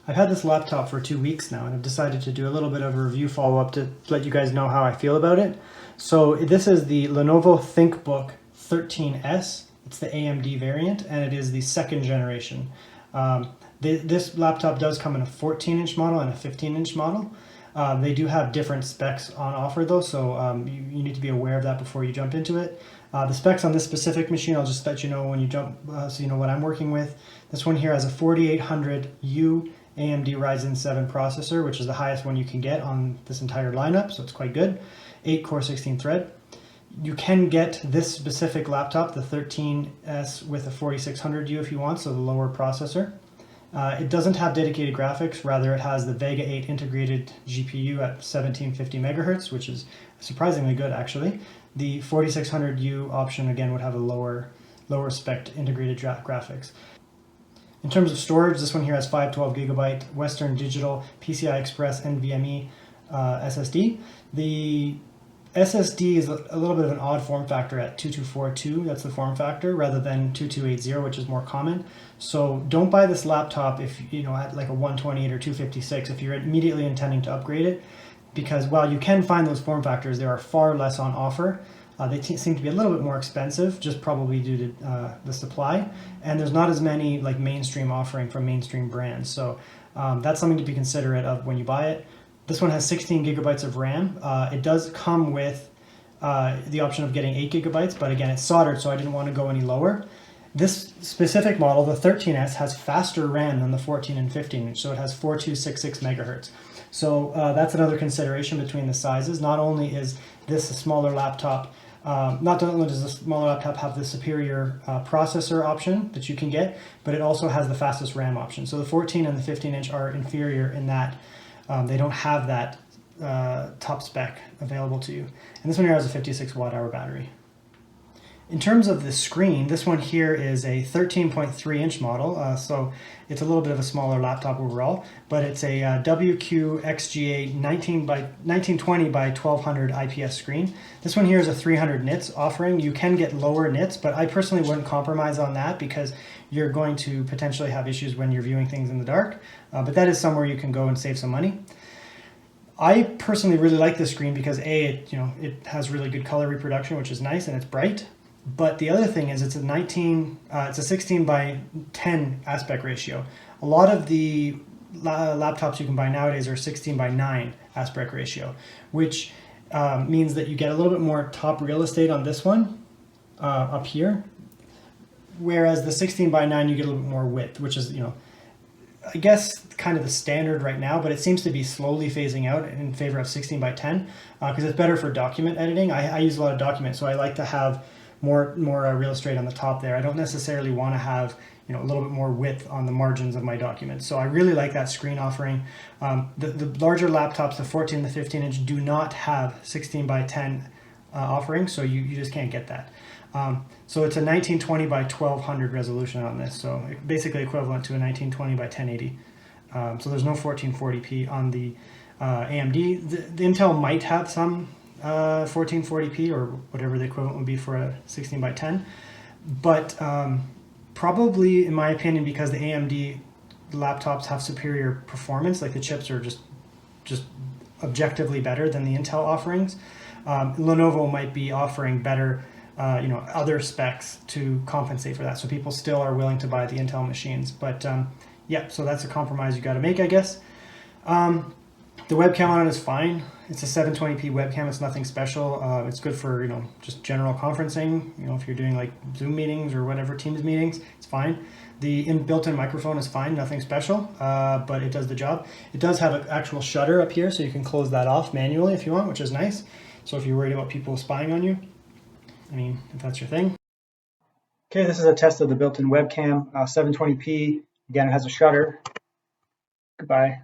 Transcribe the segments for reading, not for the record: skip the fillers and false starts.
I've had this laptop for 2 weeks now, and I've decided to do a little bit of a review follow-up to let you guys know how I feel about it. So this is the Lenovo Thinkbook 13s. It's the AMD variant, and it is the second generation. This laptop does come in a 14-inch model and a 15-inch model. They do have different specs on offer though, so you need to be aware of that before you jump into it. The specs on this specific machine, I'll just let you know when you jump, so you know what I'm working with. This one here has a 4800U AMD Ryzen 7 processor, which is the highest one you can get on this entire lineup, so it's quite good. 8-core 16-thread. You can get this specific laptop, the 13S, with a 4600U if you want, so the lower processor. It doesn't have dedicated graphics, rather it has the Vega 8 integrated GPU at 1750 megahertz, which is surprisingly good actually. The 4600U option again would have a lower spec integrated graphics. In terms of storage, this one here has 512GB Western Digital PCI Express NVMe SSD. The SSD is a little bit of an odd form factor at 2242, that's the form factor, rather than 2280, which is more common. So don't buy this laptop if you know at like a 128 or 256 if you're immediately intending to upgrade it, because while you can find those form factors, there are far less on offer. They seem to be a little bit more expensive, just probably due to the supply, and there's not as many like mainstream offering from mainstream brands. So that's something to be considerate of when you buy it. This one has 16 gigabytes of RAM. It does come with the option of getting 8 gigabytes, but again, it's soldered, so I didn't want to go any lower. This specific model, the 13S, has faster RAM than the 14 and 15 inch, so it has 4266 megahertz. So that's another consideration between the sizes. Not only is this a smaller laptop, not only does the smaller laptop have the superior processor option that you can get, but it also has the fastest RAM option. So the 14 and the 15 inch are inferior in that they don't have that top spec available to you. And this one here has a 56 watt-hour battery. In terms of the screen, this one here is a 13.3 inch model, so it's a little bit of a smaller laptop overall, but it's a WQ-XGA 1920 by 1200 IPS screen. This one here is a 300 nits offering. You can get lower nits, but I personally wouldn't compromise on that because you're going to potentially have issues when you're viewing things in the dark, but that is somewhere you can go and save some money. I personally really like this screen because it has really good color reproduction, which is nice, and it's bright. But the other thing is it's a 16 by 10 aspect ratio. A lot of the laptops you can buy nowadays are 16 by 9 aspect ratio, which means that you get a little bit more top real estate on this one up here, whereas the 16 by 9 you get a little bit more width, which is, I guess kind of the standard right now, but it seems to be slowly phasing out in favor of 16 by 10 because it's better for document editing. I use a lot of documents, so I like to have more real estate on the top there. I don't necessarily want to have a little bit more width on the margins of my documents. So I really like that screen offering. The larger laptops, the 14 and the 15 inch, do not have 16 by 10 offering, so you just can't get that. So it's a 1920 by 1200 resolution on this, so basically equivalent to a 1920 by 1080. So there's no 1440p on the AMD. The Intel might have some 1440p or whatever the equivalent would be for a 16 by 10, but probably in my opinion, because the AMD laptops have superior performance, like the chips are just objectively better than the Intel offerings, Lenovo might be offering better other specs to compensate for that, so people still are willing to buy the Intel machines. But yeah, so that's a compromise you got to make, I guess. The webcam on it is fine. It's a 720p webcam. It's nothing special. It's good for just general conferencing. If you're doing like Zoom meetings or whatever, Teams meetings, it's fine. The built-in microphone is fine. Nothing special, but it does the job. It does have an actual shutter up here, so you can close that off manually if you want, which is nice. So if you're worried about people spying on you, if that's your thing. Okay, this is a test of the built-in webcam, 720p. Again, it has a shutter. Goodbye.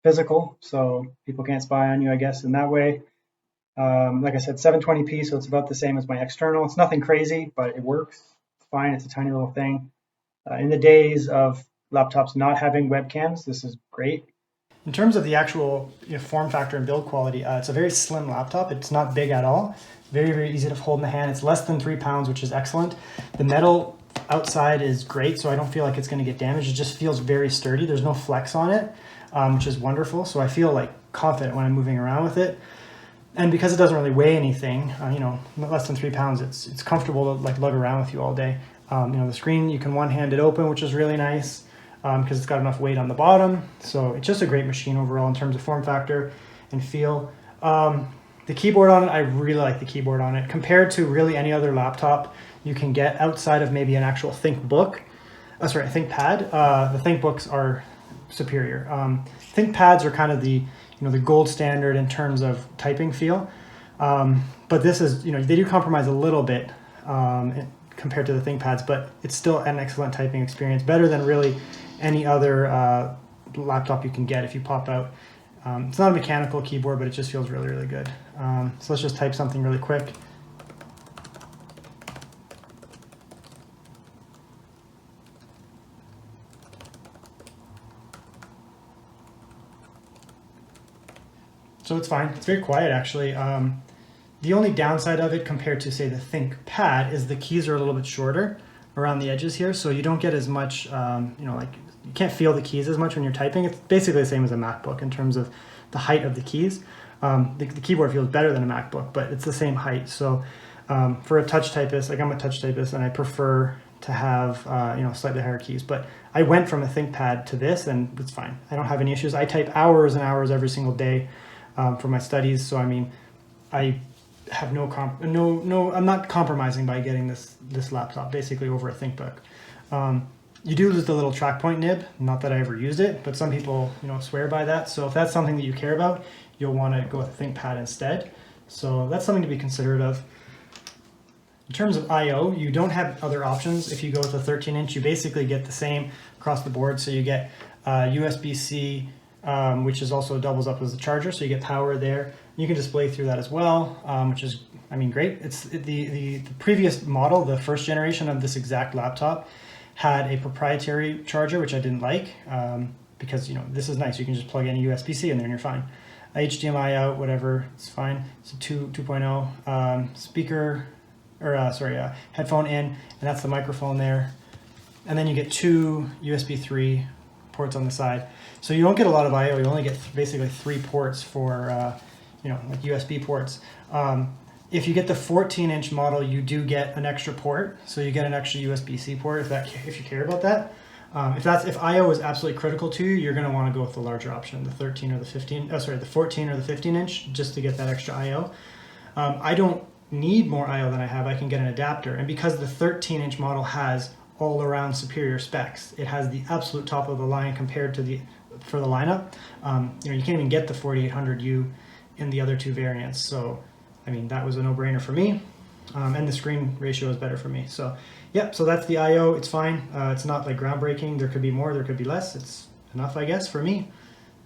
Physical, so people can't spy on you, I guess, in that way. Like I said, 720p, so it's about the same as my external. It's nothing crazy, but it works. It's fine. It's a tiny little thing. In the days of laptops not having webcams, this is great. In terms of the actual form factor and build quality, it's a very slim laptop. It's not big at all. Very, very easy to hold in the hand. It's less than 3 pounds, which is excellent. The metal outside is great, so I don't feel like it's going to get damaged. It just feels very sturdy. There's no flex on it, which is wonderful. So I feel like confident when I'm moving around with it. And because it doesn't really weigh anything, you know, less than 3 pounds, it's comfortable to like lug around with you all day. You know, the screen, you can one-hand it open, which is really nice because it's got enough weight on the bottom. So it's just a great machine overall in terms of form factor and feel. The keyboard on it, I really like the keyboard on it. Compared to really any other laptop you can get outside of maybe an actual Thinkpad, the Thinkbooks are superior. Thinkpads are kind of the, you know, the gold standard in terms of typing feel. But this is, you know, they do compromise a little bit compared to the ThinkPads, but it's still an excellent typing experience, better than really any other laptop you can get if you pop out. It's not a mechanical keyboard, but it just feels really, really good. So let's just type something really quick. So it's fine. It's very quiet, actually. The only downside of it compared to, say, the Thinkpad is the keys are a little bit shorter around the edges here, so you don't get as much, you know, like you can't feel the keys as much when you're typing. It's basically the same as a MacBook in terms of the height of the keys. The keyboard feels better than a MacBook, but it's the same height. So for a touch typist, like I'm a touch typist, and I prefer to have you know, slightly higher keys. But I went from a Thinkpad to this, and it's fine. I don't have any issues. I type hours and hours every single day for my studies. So I mean, I have I'm not compromising by getting this laptop basically over a Thinkbook. You do lose the little track point nib, not that I ever used it, but some people, you know, swear by that. So if that's something that you care about, you'll want to go with a Thinkpad instead. So that's something to be considerate of. In terms of I/O, you don't have other options. If you go with a 13-inch, you basically get the same across the board. So you get USB-C, which is also doubles up as a charger, so you get power there. You can display through that as well, which is, I mean, great. It's the previous model, the first generation of this exact laptop, had a proprietary charger, which I didn't like, because, you know, this is nice. You can just plug any USB-C in there and you're fine. HDMI out, whatever, it's fine. It's a 2.0 speaker, or headphone in, and that's the microphone there. And then you get 2 USB 3 ports on the side. So you don't get a lot of I/O. You only get basically 3 ports for, you know, like USB ports. If you get the 14-inch model, you do get an extra port. So you get an extra USB-C port if you care about that. If I/O is absolutely critical to you, you're going to want to go with the larger option, the 13 or the 15. The 14 or the 15-inch, just to get that extra I/O. I don't need more I/O than I have. I can get an adapter, and because the 13-inch model has all-around superior specs, it has the absolute top of the line compared to for the lineup. You know, you can't even get the 4800U in the other 2 variants. So, I mean, that was a no-brainer for me, and the screen ratio is better for me. So, yeah, so that's the I/O. It's fine. It's not like groundbreaking. There could be more, there could be less. It's enough, I guess, for me.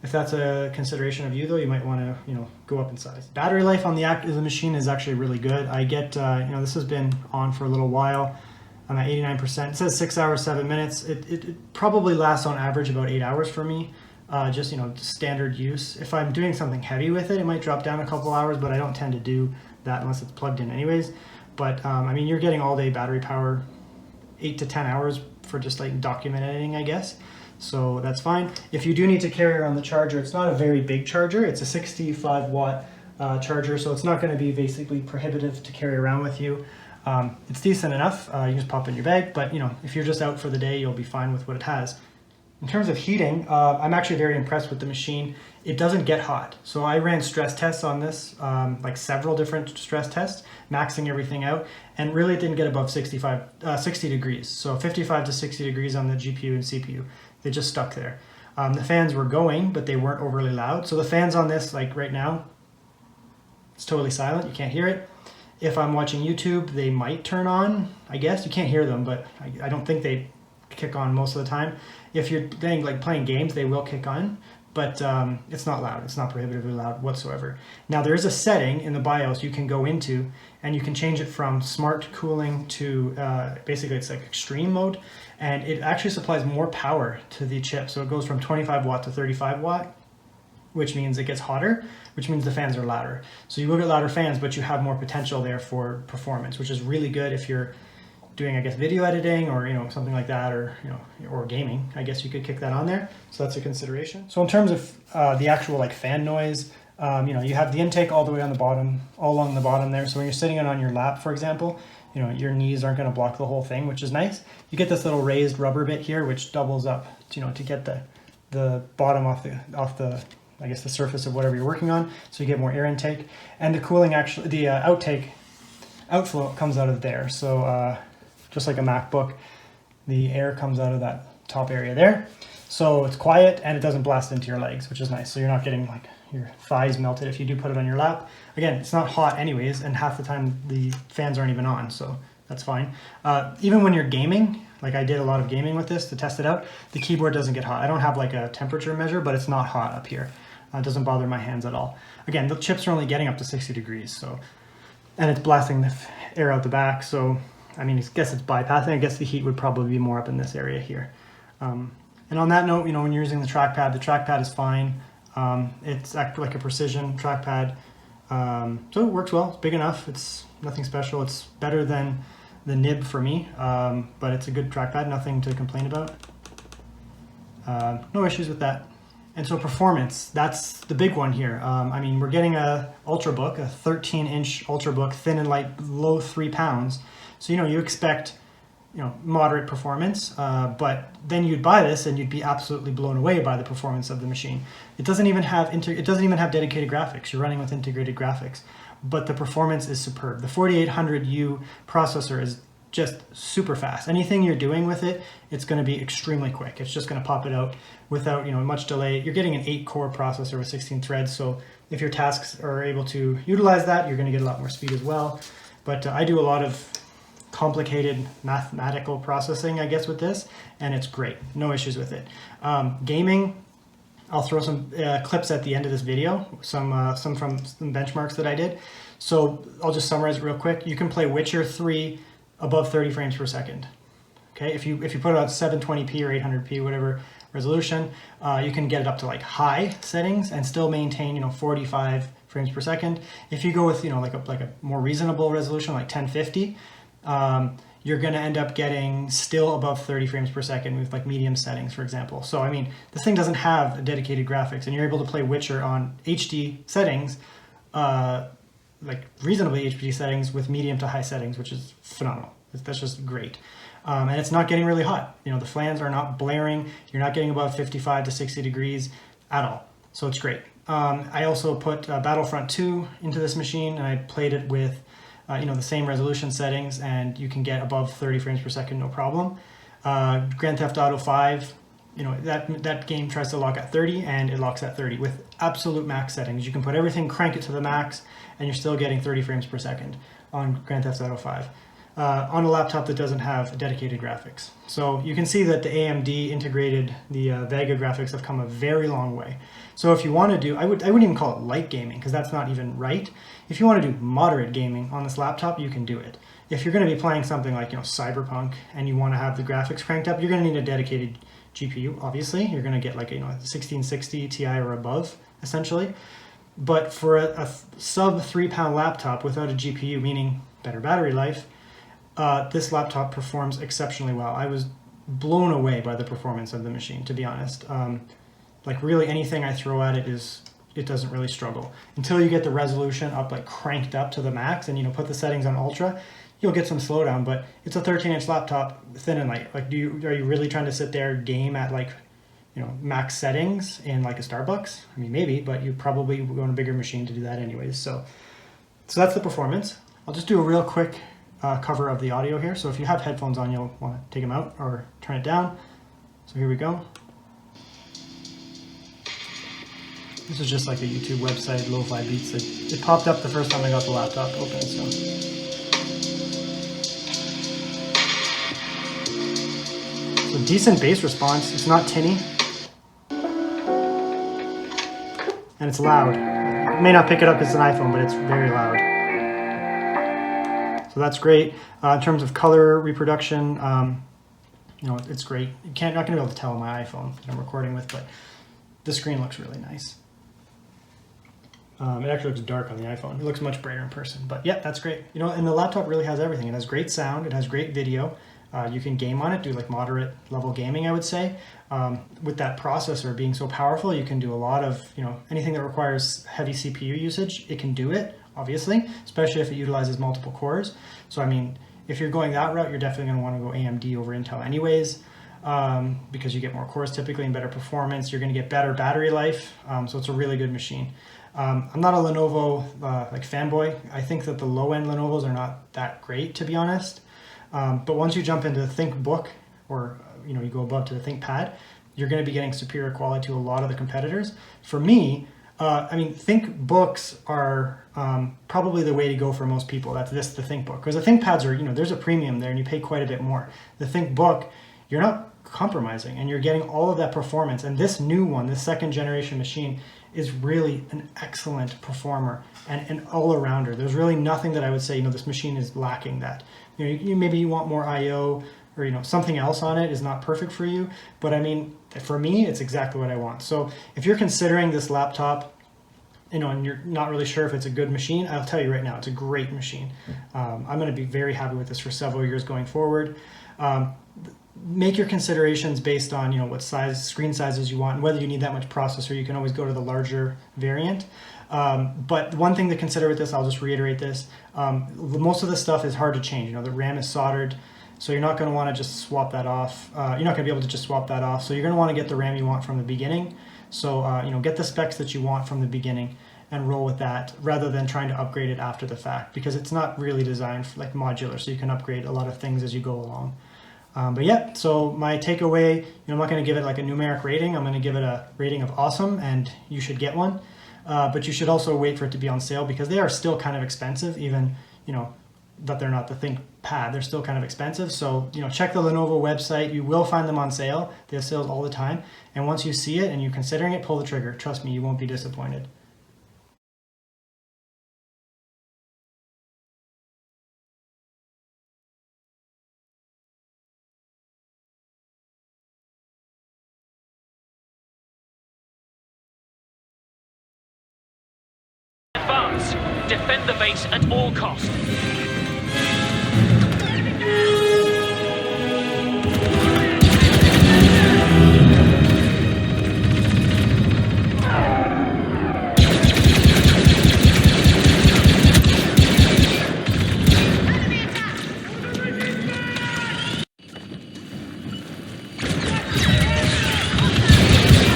If that's a consideration of you, though, you might want to, you know, go up in size. Battery life on the machine is actually really good. I get, you know, this has been on for a little while. I'm at 89%. It says 6 hours, 7 minutes. It probably lasts on average about 8 hours for me. Just, you know, standard use. If I'm doing something heavy with it, it might drop down a couple hours, but I don't tend to do that unless it's plugged in anyways. But I mean, you're getting all day battery power, 8 to 10 hours for just like document editing, I guess. So that's fine. If you do need to carry around the charger, it's not a very big charger. It's a 65 watt charger, so it's not going to be basically prohibitive to carry around with you. It's decent enough. You can just pop it in your bag, but you know, if you're just out for the day, you'll be fine with what it has. In terms of heating, I'm actually very impressed with the machine. It doesn't get hot. So I ran stress tests on this, like several different stress tests, maxing everything out, and really it didn't get above 60 degrees. So 55 to 60 degrees on the GPU and CPU. They just stuck there. The fans were going, but they weren't overly loud. So the fans on this, like right now, it's totally silent. You can't hear it. If I'm watching YouTube, they might turn on, I guess. You can't hear them, but I don't think they kick on most of the time. If you're playing games, they will kick on, but it's not loud. It's not prohibitively loud whatsoever. Now there is a setting in the BIOS you can go into, and you can change it from smart cooling to basically it's like extreme mode, and it actually supplies more power to the chip. So it goes from 25 watt to 35 watt, which means it gets hotter, which means the fans are louder. So you will get louder fans, but you have more potential there for performance, which is really good if you're doing, I guess, video editing or, something like that, or, or gaming, I guess you could kick that on there. So that's a consideration. So in terms of the actual like fan noise, you have the intake all the way on the bottom, all along the bottom there. So when you're sitting on your lap, for example, your knees aren't going to block the whole thing, which is nice. You get this little raised rubber bit here, which doubles up, to get the bottom off the I guess the surface of whatever you're working on, so you get more air intake. And the cooling, actually, the outflow comes out of there. So just like a MacBook, the air comes out of that top area there. So it's quiet and it doesn't blast into your legs, which is nice. So you're not getting like your thighs melted if you do put it on your lap. Again, it's not hot anyways, and half the time the fans aren't even on, so that's fine. Even when you're gaming, like I did a lot of gaming with this to test it out, the keyboard doesn't get hot. I don't have like a temperature measure, but it's not hot up here. It doesn't bother my hands at all. Again, the chips are only getting up to 60 degrees, so, and it's blasting the air out the back, so I mean, I guess it's bypassing. I guess the heat would probably be more up in this area here. And on that note, when you're using the trackpad is fine. It's actually like a precision trackpad, so it works well. It's big enough. It's nothing special. It's better than the nib for me, but it's a good trackpad. Nothing to complain about. No issues with that. And so performance, that's the big one here. I mean, we're getting a Ultrabook, a 13-inch Ultrabook, thin and light, below 3 pounds. So you expect moderate performance, but then you'd buy this and you'd be absolutely blown away by the performance of the machine. It doesn't even have dedicated graphics. You're running with integrated graphics, but the performance is superb. The 4800U processor is just super fast. Anything you're doing with it, it's going to be extremely quick. It's just going to pop it out without much delay. You're getting an 8-core processor with 16 threads, so if your tasks are able to utilize that, you're going to get a lot more speed as well. But I do a lot of complicated mathematical processing, I guess, with this, and it's great. No issues with it. Gaming, I'll throw some clips at the end of this video, some from some benchmarks that I did. So I'll just summarize it real quick. You can play Witcher 3 above 30 frames per second. Okay, if you put it on 720p or 800p, whatever resolution, you can get it up to like high settings and still maintain 45 frames per second. If you go with like a more reasonable resolution like 1050, you're going to end up getting still above 30 frames per second with like medium settings, for example. So I mean, this thing doesn't have a dedicated graphics, and you're able to play Witcher on HD settings, like reasonably HD settings with medium to high settings, which is phenomenal. That's just great. And it's not getting really hot. The fans are not blaring. You're not getting above 55 to 60 degrees at all. So it's great. I also put Battlefront 2 into this machine, and I played it with the same resolution settings, and you can get above 30 frames per second, no problem. Grand Theft Auto 5, that game tries to lock at 30, and it locks at 30 with absolute max settings. You can put everything, crank it to the max, and you're still getting 30 frames per second on Grand Theft Auto 5. On a laptop that doesn't have dedicated graphics. So you can see that the AMD integrated, the Vega graphics have come a very long way. So if you want to do, I wouldn't even call it light gaming, because that's not even right. If you want to do moderate gaming on this laptop, you can do it. If you're going to be playing something like Cyberpunk and you want to have the graphics cranked up, you're going to need a dedicated GPU, obviously. You're going to get like a 1660 Ti or above, essentially. But for a sub 3-pound laptop without a GPU, meaning better battery life, this laptop performs exceptionally well. I was blown away by the performance of the machine, to be honest. Like really anything I throw at it it doesn't really struggle. Until you get the resolution up, like cranked up to the max, and put the settings on ultra, you'll get some slowdown, but it's a 13-inch laptop, thin and light. Like, are you really trying to sit there game at like, max settings in like a Starbucks? I mean, maybe, but you probably go on a bigger machine to do that anyways. So that's the performance. I'll just do a real quick cover of the audio here. So if you have headphones on, you'll want to take them out or turn it down. So here we go. This is just like a YouTube website, Lo-Fi Beats. It popped up the first time I got the laptop open. So decent bass response. It's not tinny. And it's loud. You may not pick it up as an iPhone, but it's very loud. So that's great. In terms of color reproduction, it's great. Not going to be able to tell on my iPhone that I'm recording with, but the screen looks really nice. It actually looks dark on the iPhone. It looks much brighter in person, but yeah, that's great. You know, and the laptop really has everything. It has great sound, it has great video. You can game on it, do like moderate level gaming, I would say. With that processor being so powerful, you can do a lot of, you know, anything that requires heavy CPU usage, it can do it, obviously, especially if it utilizes multiple cores. So, I mean, if you're going that route, you're definitely going to want to go AMD over Intel anyways, because you get more cores typically and better performance. You're going to get better battery life, so it's a really good machine. I'm not a Lenovo like fanboy. I think that the low-end Lenovos are not that great, to be honest. But once you jump into the Thinkbook, or you know, you go above to the Thinkpad, you're going to be getting superior quality to a lot of the competitors. For me, I mean, Thinkbooks are probably the way to go for most people. That's the Thinkbook, because the Thinkpads are, you know, there's a premium there, and you pay quite a bit more. The Thinkbook, you're not compromising, and you're getting all of that performance. And this new one, this second generation machine, is really an excellent performer and an all-arounder. There's really nothing that I would say, you know, this machine is lacking that. You know, maybe you want more I/O, or, you know, something else on it is not perfect for you. But I mean, for me, it's exactly what I want. So if you're considering this laptop, you know, and you're not really sure if it's a good machine, I'll tell you right now, it's a great machine. I'm going to be very happy with this for several years going forward. Make your considerations based on, you know, what size screen sizes you want and whether you need that much processor. You can always go to the larger variant. But one thing to consider with this, I'll just reiterate this, most of this stuff is hard to change. You know, the RAM is soldered, so you're not going to want to just swap that off. You're not going to be able to just swap that off. So you're going to want to get the RAM you want from the beginning. So, you know, get the specs that you want from the beginning and roll with that, rather than trying to upgrade it after the fact, because it's not really designed for, like, modular, so you can upgrade a lot of things as you go along. But yeah, so my takeaway, you know, I'm not going to give it like a numeric rating. I'm going to give it a rating of awesome, and you should get one. But you should also wait for it to be on sale, because they are still kind of expensive, even, you know, that they're not the Thinkpad. They're still kind of expensive. So, you know, check the Lenovo website. You will find them on sale. They have sales all the time. And once you see it and you're considering it, pull the trigger. Trust me, you won't be disappointed. Advance. Defend the base at all costs.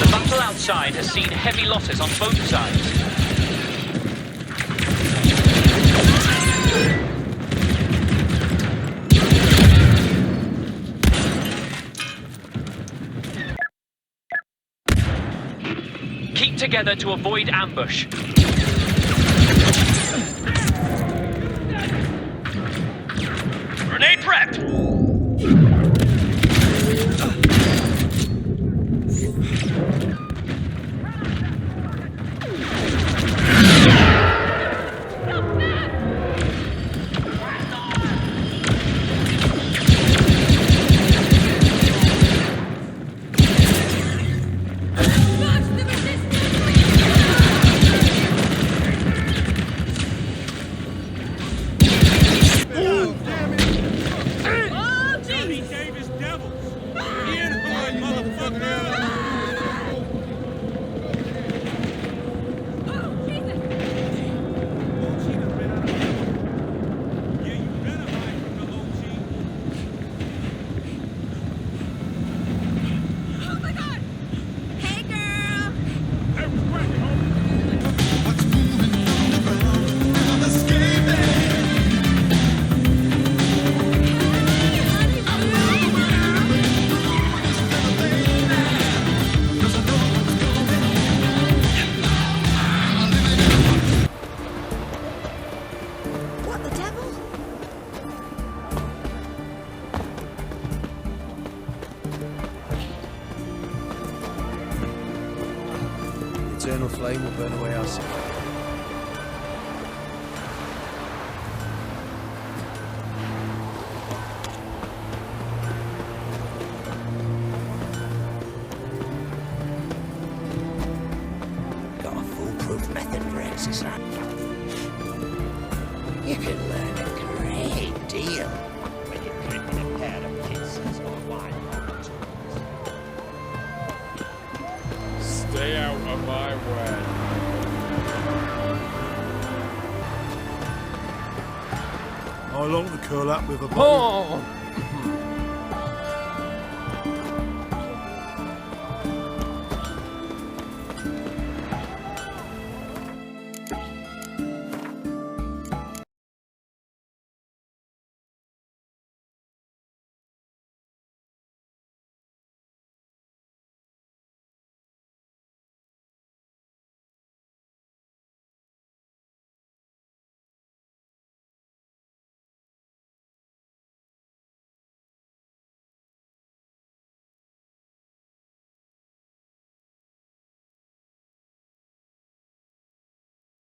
The battle outside has seen heavy losses on both sides. Keep together to avoid ambush. Grenade prepped! Eternal flame will burn away our sin. Got a foolproof method for it. son. You can learn a great deal when you clip in a pair of pincers or wine. Stay out of my way. I like to curl up with a bottle. Oh!